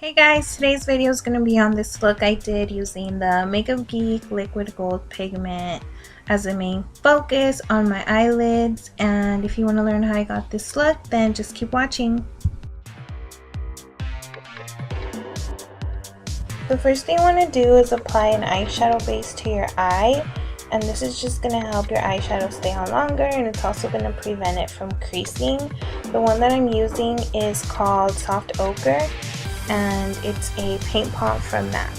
Hey guys, today's video is going to be on this look I did using the Makeup Geek liquid gold pigment as a main focus on my eyelids. And if you want to learn how I got this look, then just keep watching. The first thing you want to do is apply an eyeshadow base to your eye, and this is just going to help your eyeshadow stay on longer, and it's also going to prevent it from creasing. The one that I'm using is called Soft Ochre, and it's a paint pot from MAC.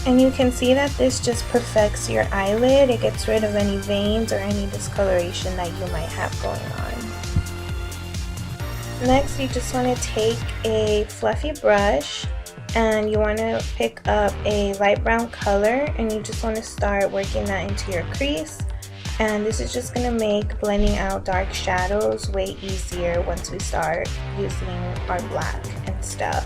And you can see that this just perfects your eyelid. It gets rid of any veins or any discoloration that you might have going on. Next, you just want to take a fluffy brush and you want to pick up a light brown color, and you just want to start working that into your crease. And this is just going to make blending out dark shadows way easier once we start using our black and stuff.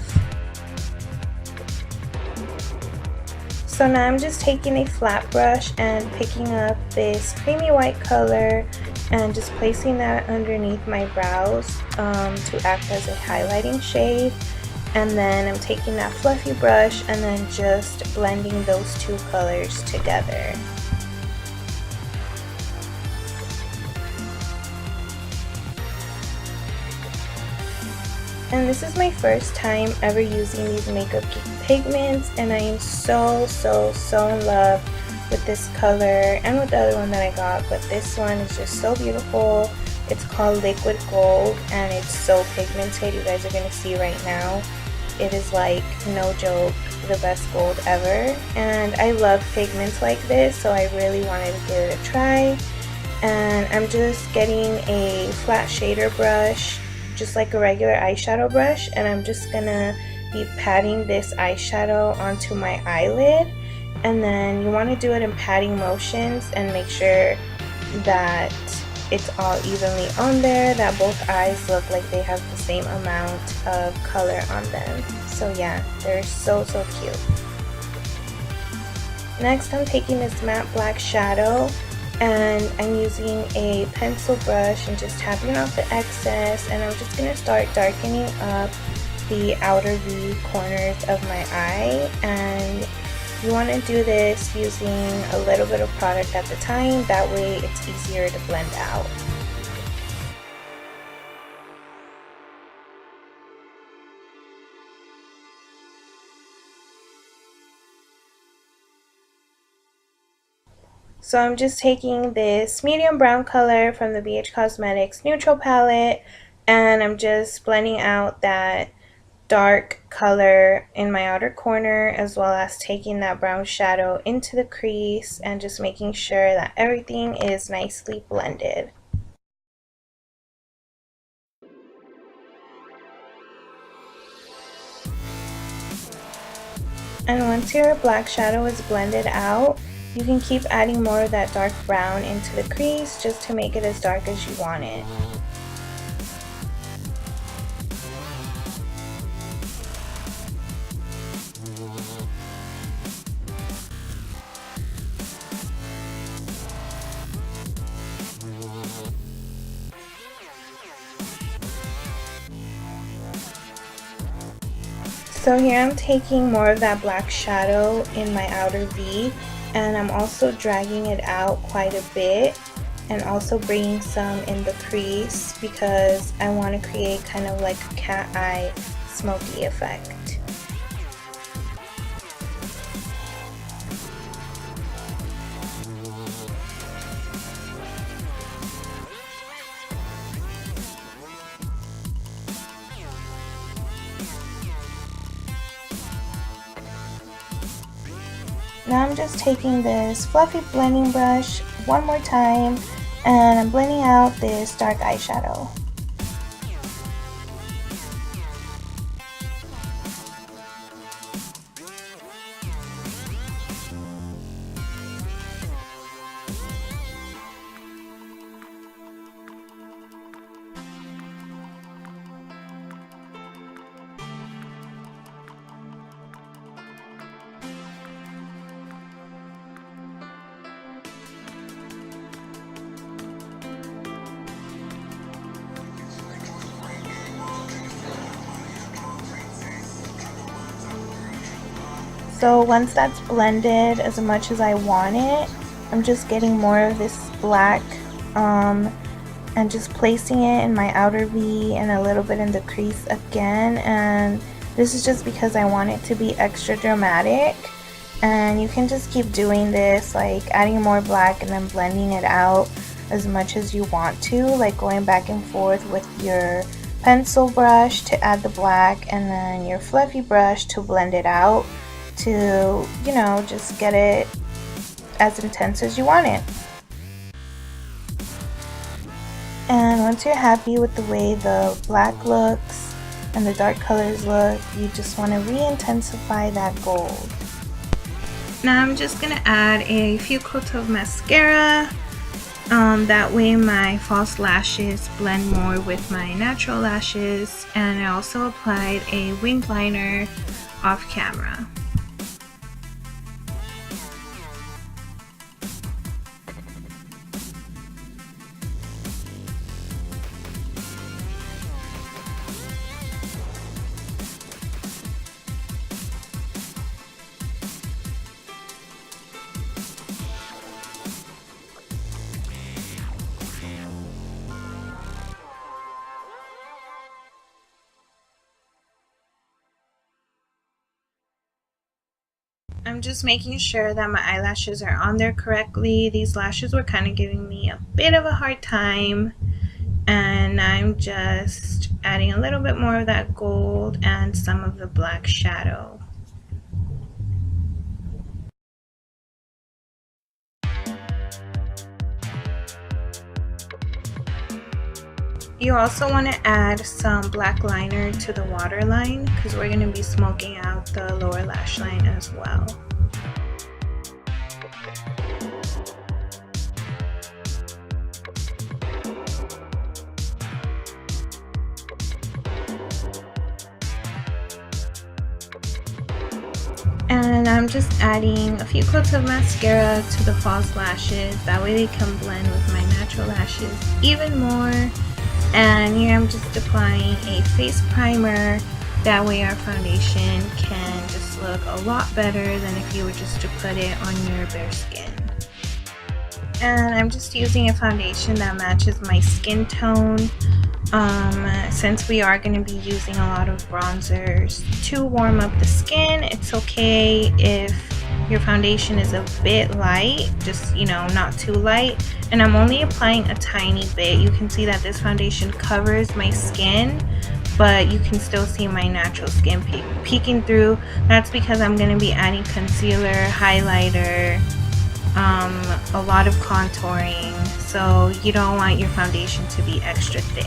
So now I'm just taking a flat brush and picking up this creamy white color and just placing that underneath my brows to act as a highlighting shade. And then I'm taking that fluffy brush and then just blending those two colors together. And this is my first time ever using these Makeup Geek pigments, and I am so in love with this color and with the other one that I got, but this one is just so beautiful. It's called Liquid Gold and it's so pigmented. You guys are going to see right now. It is like, no joke, the best gold ever, and I love pigments like this, so I really wanted to give it a try. And I'm just getting a flat shader brush, just like a regular eyeshadow brush, and I'm just gonna be patting this eyeshadow onto my eyelid. And then you want to do it in patting motions and make sure that it's all evenly on there, that both eyes look like they have the same amount of color on them. So yeah, they're so cute. Next, I'm taking this matte black shadow and I'm using a pencil brush and just tapping off the excess, and I'm just going to start darkening up the outer V corners of my eye. And you want to do this using a little bit of product at the time, that way it's easier to blend out. So I'm just taking this medium brown color from the BH Cosmetics neutral palette, and I'm just blending out that dark color in my outer corner, as well as taking that brown shadow into the crease and just making sure that everything is nicely blended. And once your black shadow is blended out, you can keep adding more of that dark brown into the crease just to make it as dark as you want it. So here I'm taking more of that black shadow in my outer V, and I'm also dragging it out quite a bit and also bringing some in the crease because I want to create kind of like a cat eye smoky effect. Now I'm just taking this fluffy blending brush one more time and I'm blending out this dark eyeshadow. So once that's blended as much as I want it, I'm just getting more of this black and just placing it in my outer V and a little bit in the crease again. And this is just because I want it to be extra dramatic. And you can just keep doing this, like adding more black and then blending it out as much as you want to, like going back and forth with your pencil brush to add the black and then your fluffy brush to blend it out to, you know, just get it as intense as you want it. And once you're happy with the way the black looks and the dark colors look, you just want to re-intensify that gold. Now I'm just going to add a few coats of mascara. That way my false lashes blend more with my natural lashes. And I also applied a wing liner off camera. I'm just making sure that my eyelashes are on there correctly. These lashes were kind of giving me a bit of a hard time. And I'm just adding a little bit more of that gold and some of the black shadow. You also want to add some black liner to the waterline because we're going to be smoking out the lower lash line as well. And I'm just adding a few coats of mascara to the false lashes. That way they can blend with my natural lashes even more. And here I'm just applying a face primer. That way our foundation can just look a lot better than if you were just to put it on your bare skin. And I'm just using a foundation that matches my skin tone. Since we are going to be using a lot of bronzers to warm up the skin, it's okay if your foundation is a bit light, just, you know, not too light. And I'm only applying a tiny bit. You can see that this foundation covers my skin, but you can still see my natural skin peeking through. That's because I'm going to be adding concealer, highlighter, a lot of contouring, so you don't want your foundation to be extra thick.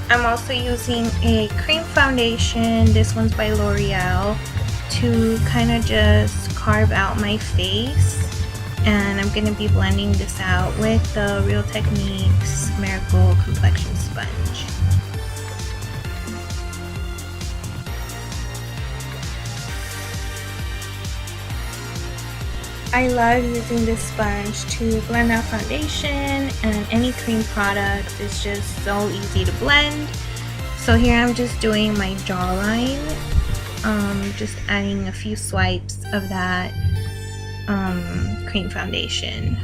I'm also using a cream foundation. This one's by L'Oreal, to kind of just carve out my face. And I'm going to be blending this out with the Real Techniques Miracle Complexion Sponge. I love using this sponge to blend out foundation and any cream products. It's just so easy to blend. So here I'm just doing my jawline, just adding a few swipes of that cream foundation.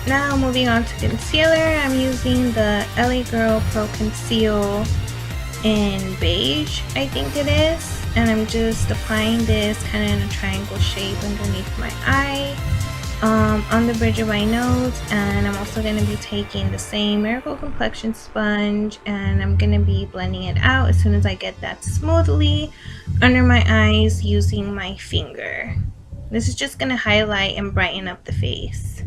Now moving on to concealer, I'm using the LA Girl Pro Conceal in beige, I think it is, and I'm just applying this kind of in a triangle shape underneath my eye, on the bridge of my nose. And I'm also going to be taking the same Miracle Complexion sponge and I'm going to be blending it out as soon as I get that smoothly under my eyes using my finger. This is just going to highlight and brighten up the face.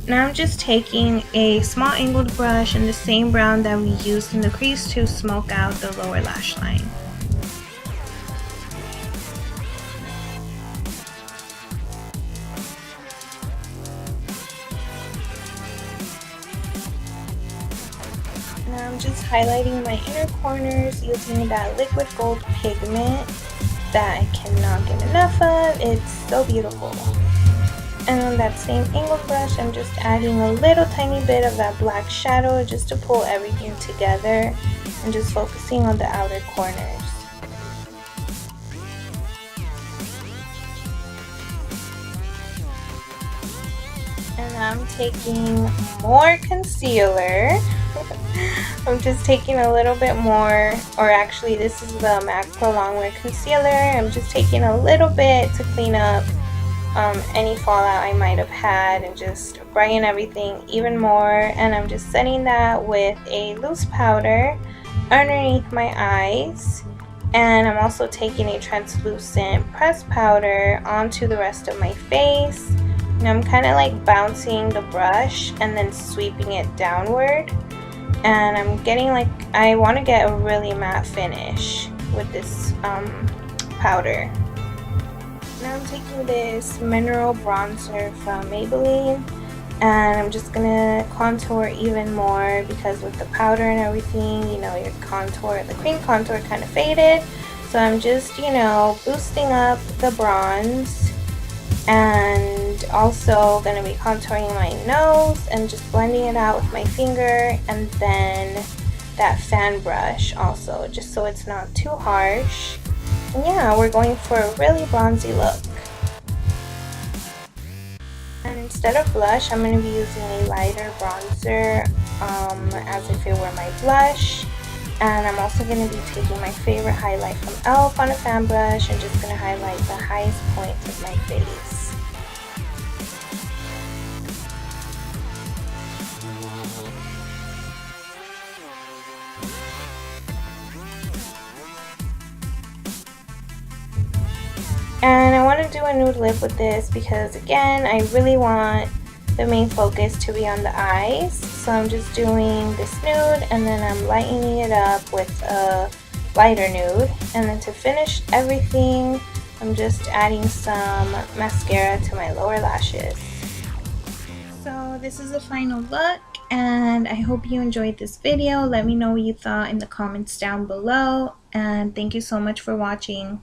Now I'm just taking a small angled brush and the same brown that we used in the crease to smoke out the lower lash line. Now I'm just highlighting my inner corners using that liquid gold pigment that I cannot get enough of. It's so beautiful. And on that same angled brush, I'm just adding a little tiny bit of that black shadow just to pull everything together and just focusing on the outer corners. And I'm taking more concealer. I'm just taking a little bit more, or actually this is the MAC Pro Longwear Concealer. I'm just taking a little bit to clean up any fallout I might have had and just brighten everything even more. And I'm just setting that with a loose powder underneath my eyes, and I'm also taking a translucent pressed powder onto the rest of my face, and I'm kind of like bouncing the brush and then sweeping it downward, and I'm getting like, I want to get a really matte finish with this powder. Now I'm taking this mineral bronzer from Maybelline, and I'm just gonna contour even more because with the powder and everything, you know, your contour, the cream contour kind of faded. So I'm just, you know, boosting up the bronze, and also gonna be contouring my nose and just blending it out with my finger, and then that fan brush also, just so it's not too harsh. And yeah, we're going for a really bronzy look. And instead of blush, I'm going to be using a lighter bronzer as if it were my blush. And I'm also going to be taking my favorite highlight from e.l.f. on a fan brush and just going to highlight the highest points of my face. And I want to do a nude lip with this because, again, I really want the main focus to be on the eyes. So I'm just doing this nude, and then I'm lightening it up with a lighter nude. And then to finish everything, I'm just adding some mascara to my lower lashes. So this is the final look, and I hope you enjoyed this video. Let me know what you thought in the comments down below, and thank you so much for watching.